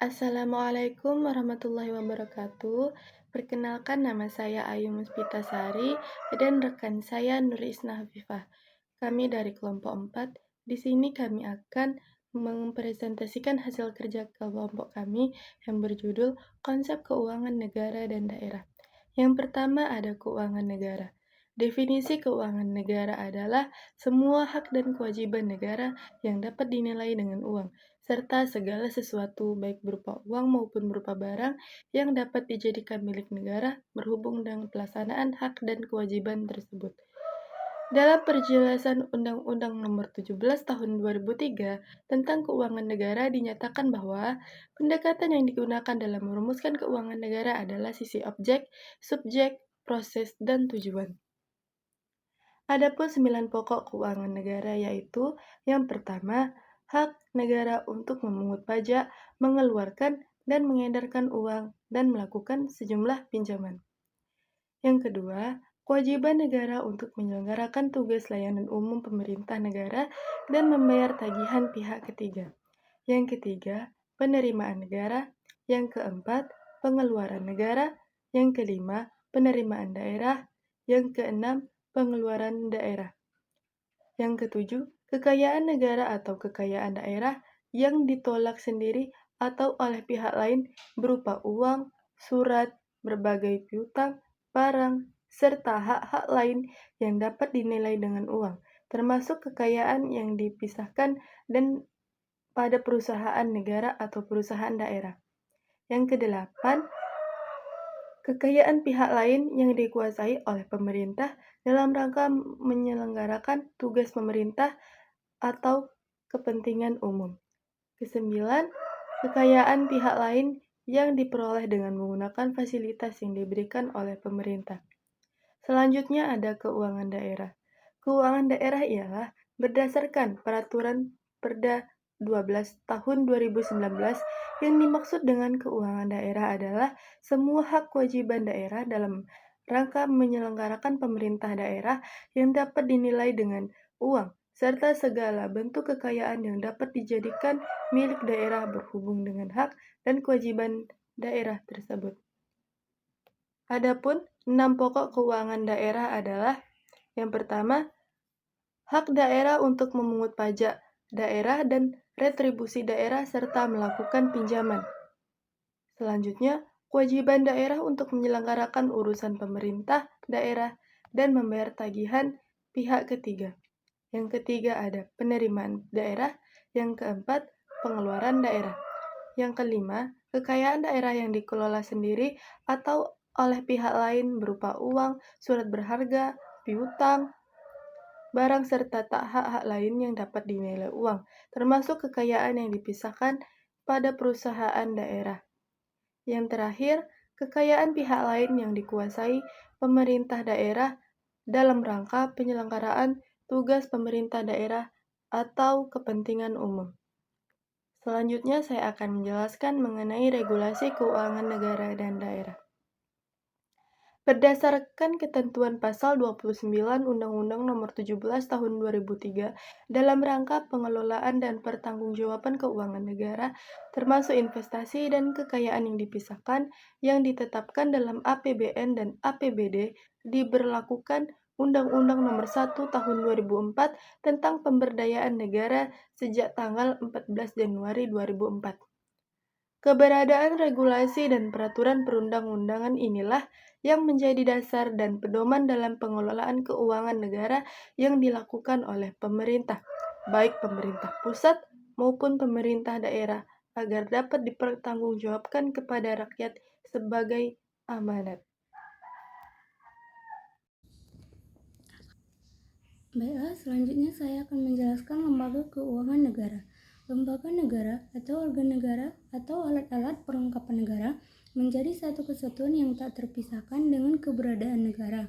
Assalamualaikum warahmatullahi wabarakatuh. Perkenalkan nama saya Ayu Muspitasari dan rekan saya Nur Isna Hafifah. Kami dari kelompok 4. Di sini kami akan mempresentasikan hasil kerja kelompok kami yang berjudul Konsep Keuangan Negara dan Daerah. Yang pertama ada keuangan negara. Definisi keuangan negara adalah semua hak dan kewajiban negara yang dapat dinilai dengan uang, serta segala sesuatu baik berupa uang maupun berupa barang yang dapat dijadikan milik negara berhubung dengan pelaksanaan hak dan kewajiban tersebut. Dalam penjelasan Undang-Undang Nomor 17 Tahun 2003 tentang Keuangan Negara dinyatakan bahwa pendekatan yang digunakan dalam merumuskan keuangan negara adalah sisi objek, subjek, proses, dan tujuan. Adapun 9 pokok keuangan negara yaitu yang pertama, hak negara untuk memungut pajak, mengeluarkan dan mengedarkan uang, dan melakukan sejumlah pinjaman. Yang kedua, kewajiban negara untuk menyelenggarakan tugas layanan umum pemerintah negara dan membayar tagihan pihak ketiga. Yang ketiga, penerimaan negara. Yang keempat, pengeluaran negara. Yang kelima, penerimaan daerah. Yang keenam, pengeluaran daerah. Yang ketujuh, kekayaan negara atau kekayaan daerah yang ditolak sendiri atau oleh pihak lain berupa uang, surat, berbagai piutang, barang, serta hak-hak lain yang dapat dinilai dengan uang, termasuk kekayaan yang dipisahkan dan pada perusahaan negara atau perusahaan daerah. Yang kedelapan, kekayaan pihak lain yang dikuasai oleh pemerintah dalam rangka menyelenggarakan tugas pemerintah atau kepentingan umum. Kesembilan, kekayaan pihak lain yang diperoleh dengan menggunakan fasilitas yang diberikan oleh pemerintah. Selanjutnya ada keuangan daerah. Keuangan daerah ialah berdasarkan peraturan Perda 12 tahun 2019 yang dimaksud dengan keuangan daerah adalah semua hak kewajiban daerah dalam rangka menyelenggarakan pemerintah daerah yang dapat dinilai dengan uang, serta segala bentuk kekayaan yang dapat dijadikan milik daerah berhubung dengan hak dan kewajiban daerah tersebut. Adapun 6 pokok keuangan daerah adalah yang pertama, hak daerah untuk memungut pajak daerah dan retribusi daerah serta melakukan pinjaman. Selanjutnya, kewajiban daerah untuk menyelenggarakan urusan pemerintah daerah dan membayar tagihan pihak ketiga. Yang ketiga ada penerimaan daerah. Yang keempat, pengeluaran daerah. Yang kelima, kekayaan daerah yang dikelola sendiri atau oleh pihak lain berupa uang, surat berharga, piutang, barang serta hak-hak lain yang dapat dinilai uang, termasuk kekayaan yang dipisahkan pada perusahaan daerah. Yang terakhir, kekayaan pihak lain yang dikuasai pemerintah daerah dalam rangka penyelenggaraan tugas pemerintah daerah atau kepentingan umum. Selanjutnya saya akan menjelaskan mengenai regulasi keuangan negara dan daerah. Berdasarkan ketentuan pasal 29 Undang-Undang Nomor 17 Tahun 2003 dalam rangka pengelolaan dan pertanggungjawaban keuangan negara, termasuk investasi dan kekayaan yang dipisahkan yang ditetapkan dalam APBN dan APBD, diberlakukan Undang-Undang Nomor 1 Tahun 2004 tentang pemberdayaan negara sejak tanggal 14 Januari 2004. Keberadaan regulasi dan peraturan perundang-undangan inilah yang menjadi dasar dan pedoman dalam pengelolaan keuangan negara yang dilakukan oleh pemerintah, baik pemerintah pusat maupun pemerintah daerah, agar dapat dipertanggungjawabkan kepada rakyat sebagai amanat. Baiklah, selanjutnya saya akan menjelaskan lembaga keuangan negara. Lembaga negara atau organ negara atau alat-alat perlengkapan negara menjadi satu kesatuan yang tak terpisahkan dengan keberadaan negara.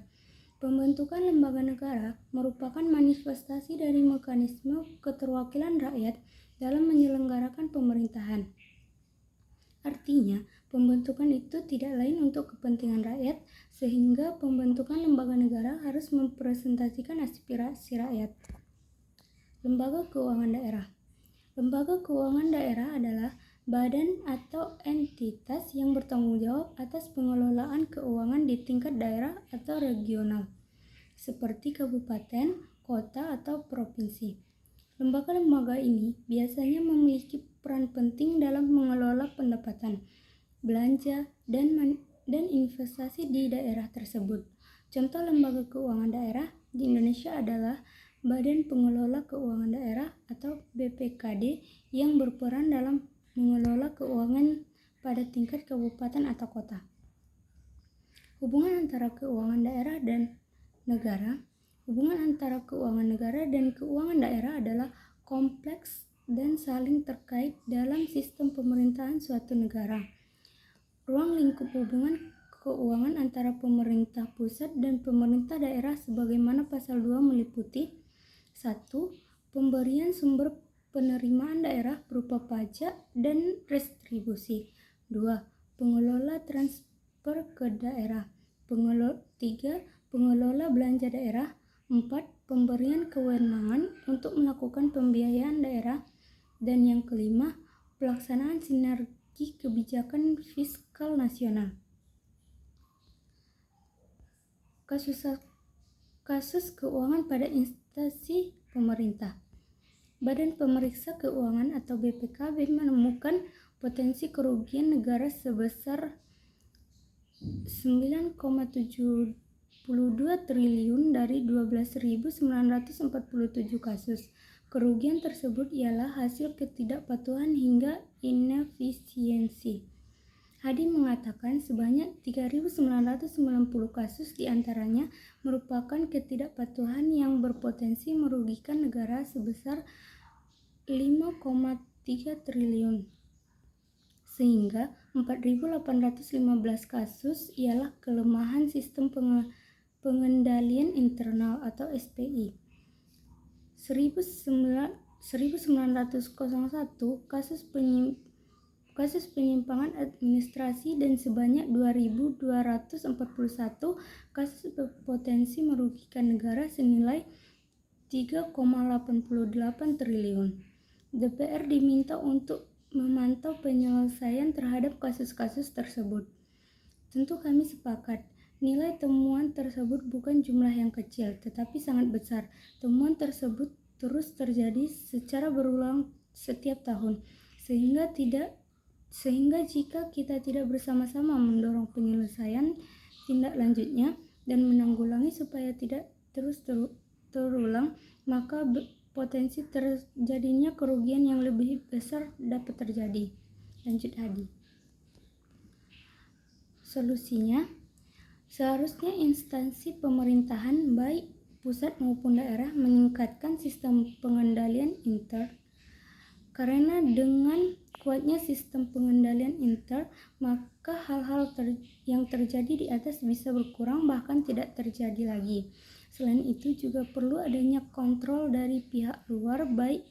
Pembentukan lembaga negara merupakan manifestasi dari mekanisme keterwakilan rakyat dalam menyelenggarakan pemerintahan. Artinya, pembentukan itu tidak lain untuk kepentingan rakyat, sehingga pembentukan lembaga negara harus mempresentasikan aspirasi rakyat. Lembaga keuangan daerah. Lembaga keuangan daerah adalah badan atau entitas yang bertanggung jawab atas pengelolaan keuangan di tingkat daerah atau regional, seperti kabupaten, kota, atau provinsi. Lembaga-lembaga ini biasanya memiliki peran penting dalam mengelola pendapatan, belanja, dan investasi di daerah tersebut. Contoh lembaga keuangan daerah di Indonesia adalah Badan Pengelola Keuangan Daerah atau BPKD yang berperan dalam mengelola keuangan pada tingkat kabupaten atau kota. Hubungan antara keuangan daerah dan negara Hubungan antara keuangan negara dan keuangan daerah adalah kompleks dan saling terkait dalam sistem pemerintahan suatu negara. Ruang lingkup hubungan keuangan antara pemerintah pusat dan pemerintah daerah sebagaimana pasal 2 meliputi 1. Pemberian sumber penerimaan daerah berupa pajak dan retribusi. 2. Pengelola transfer ke daerah. 3. Pengelola belanja daerah. 4. Pemberian kewenangan untuk melakukan pembiayaan daerah. Dan yang kelima, pelaksanaan sinergi kebijakan fiskal nasional. Kasus keuangan pada instansi pemerintah. Badan Pemeriksa Keuangan atau BPKB menemukan potensi kerugian negara sebesar 9,72 triliun dari 12.947 kasus. Kerugian tersebut ialah hasil ketidakpatuhan hingga inefisiensi. Hadi mengatakan sebanyak 3.990 kasus diantaranya merupakan ketidakpatuhan yang berpotensi merugikan negara sebesar 5,3 triliun. Sehingga 4.815 kasus ialah kelemahan sistem pengendalian internal atau SPI. 1.901 kasus penyimpangan administrasi dan sebanyak 2.241 kasus berpotensi merugikan negara senilai 3,88 triliun. DPR diminta untuk memantau penyelesaian terhadap kasus-kasus tersebut. Tentu kami sepakat, nilai temuan tersebut bukan jumlah yang kecil, tetapi sangat besar. Temuan tersebut terus terjadi secara berulang setiap tahun, sehingga jika kita tidak bersama-sama mendorong penyelesaian tindak lanjutnya dan menanggulangi supaya tidak terus terulang, maka potensi terjadinya kerugian yang lebih besar dapat terjadi. Lanjut Hadi. Solusinya, seharusnya instansi pemerintahan baik pusat maupun daerah meningkatkan sistem pengendalian intern, karena dengan kuatnya sistem pengendalian intern, maka hal-hal yang terjadi di atas bisa berkurang bahkan tidak terjadi lagi. Selain itu juga perlu adanya kontrol dari pihak luar, baik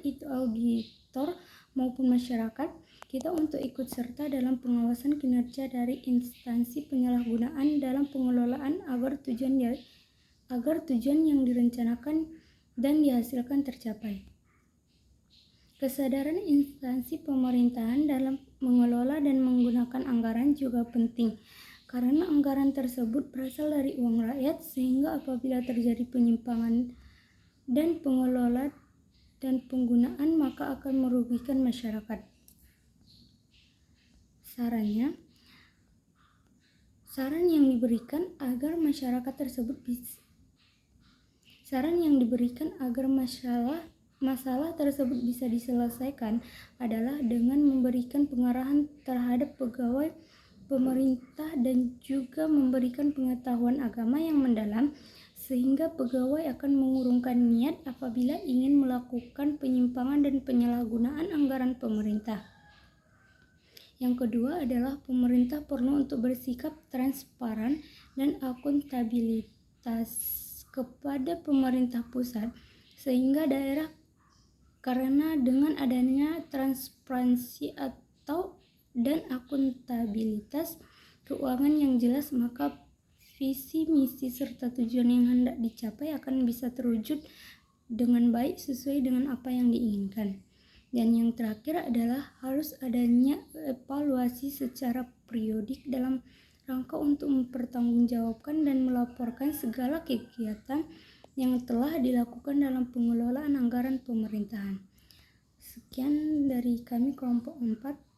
itu auditor maupun masyarakat kita, untuk ikut serta dalam pengawasan kinerja dari instansi penyalahgunaan dalam pengelolaan agar tujuan yang direncanakan dan dihasilkan tercapai. Kesadaran instansi pemerintahan dalam mengelola dan menggunakan anggaran juga penting, karena anggaran tersebut berasal dari uang rakyat, sehingga apabila terjadi penyimpangan dan pengelola dan penggunaan maka akan merugikan masyarakat. Saran yang diberikan agar masalah tersebut bisa diselesaikan adalah dengan memberikan pengarahan terhadap pegawai pemerintah dan juga memberikan pengetahuan agama yang mendalam, sehingga pegawai akan mengurungkan niat apabila ingin melakukan penyimpangan dan penyalahgunaan anggaran pemerintah. Yang kedua adalah pemerintah perlu untuk bersikap transparan dan akuntabilitas kepada pemerintah pusat sehingga daerah, karena dengan adanya transparansi dan akuntabilitas keuangan yang jelas, maka visi, misi, serta tujuan yang hendak dicapai akan bisa terwujud dengan baik sesuai dengan apa yang diinginkan. Dan yang terakhir adalah harus adanya evaluasi secara periodik dalam rangka untuk mempertanggungjawabkan dan melaporkan segala kegiatan yang telah dilakukan dalam pengelolaan anggaran pemerintahan. Sekian dari kami kelompok 4.